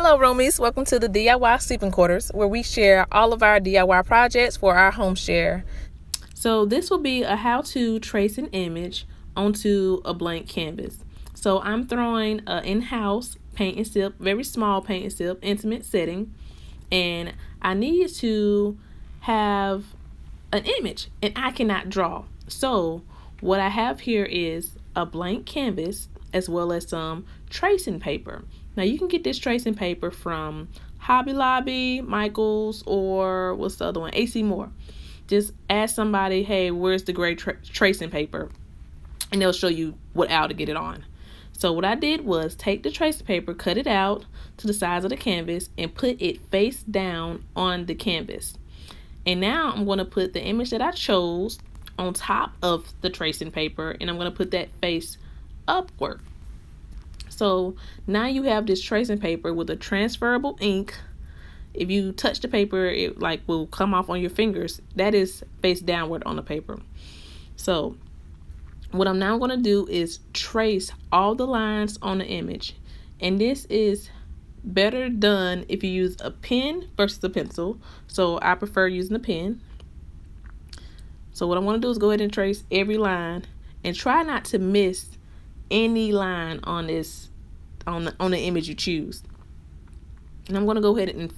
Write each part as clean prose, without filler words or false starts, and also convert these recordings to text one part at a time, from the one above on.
Hello roomies, welcome to the DIY Sleeping Quarters, where we share all of our DIY projects for our home share. So this will be a how-to trace an image onto a blank canvas. So I'm throwing an in-house paint and sip, very small paint and sip, intimate setting, and I need to have an image, and I cannot draw. So what I have here is a blank canvas as well as some tracing paper. Now you can get this tracing paper from Hobby Lobby, Michaels, or what's the other one? AC Moore. Just ask somebody, hey, where's the gray tracing paper? And they'll show you what aisle to get it on. So what I did was take the tracing paper, cut it out to the size of the canvas, and put it face down on the canvas. And now I'm going to put the image that I chose on top of the tracing paper, and I'm going to put that face upward. So now you have this tracing paper with a transferable ink. If you touch the paper, it will come off on your fingers. That is face downward on the paper. So what I'm now going to do is trace all the lines on the image. And this is better done if you use a pen versus a pencil. So I prefer using a pen. So what I want to do is go ahead and trace every line and try not to miss any line on this on the image you choose. And I'm going to go ahead and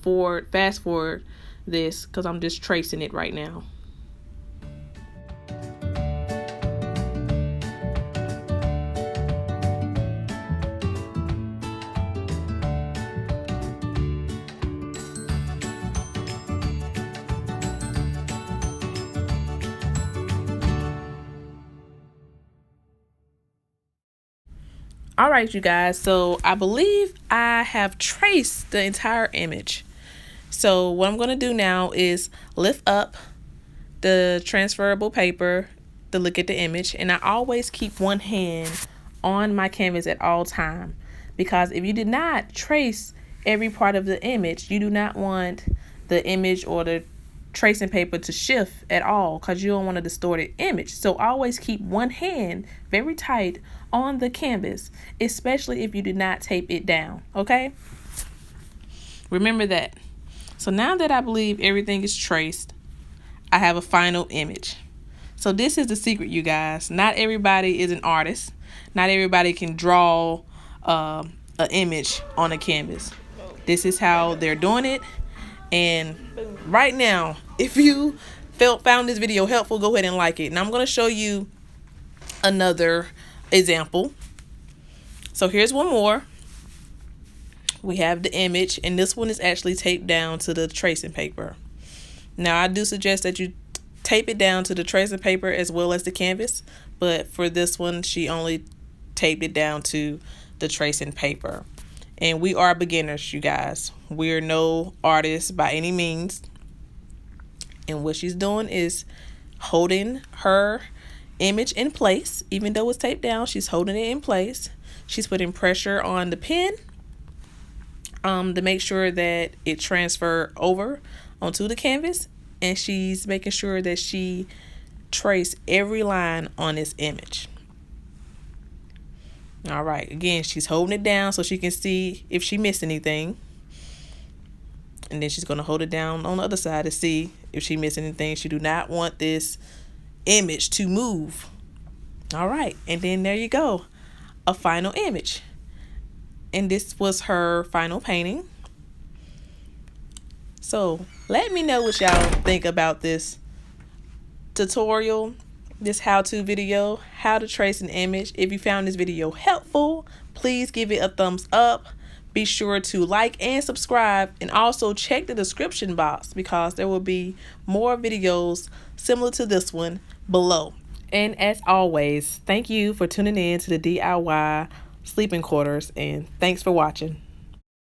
fast forward this because I'm just tracing it right now. All right, you guys, so I believe I have traced the entire image. So what I'm going to do now is lift up the transferable paper to look at the image. And I always keep one hand on my canvas at all time, because if you did not trace every part of the image, you do not want the image or the tracing paper to shift at all, because you don't want a distorted image. So always keep one hand very tight on the canvas, especially if you did not tape it down. Okay, remember that. So now that I believe everything is traced, I have a final image. So this is the secret, you guys. Not everybody is an artist. Not everybody can draw an image on a canvas. This is how they're doing it. And right now, if you found this video helpful, go ahead and like it. And I'm going to show you another example. So here's one more. We have the image, and this one is actually taped down to the tracing paper. Now I do suggest that you tape it down to the tracing paper as well as the canvas, but for this one she only taped it down to the tracing paper. And we are beginners, you guys. We're no artists by any means. And what she's doing is holding her image in place. Even though it's taped down, she's holding it in place. She's putting pressure on the pen to make sure that it transfer over onto the canvas. And she's making sure that she trace every line on this image. All right, again, she's holding it down so she can see if she missed anything. And then she's going to hold it down on the other side to see if she missed anything. She do not want this image to move. All right, and then there you go, a final image. And this was her final painting. So let me know what y'all think about this tutorial, this how-to video, how to trace an image. If you found this video helpful, please give it a thumbs up. Be sure to like and subscribe, and also check the description box because there will be more videos similar to this one below. And as always, thank you for tuning in to the DIY Sleeping Quarters, and thanks for watching.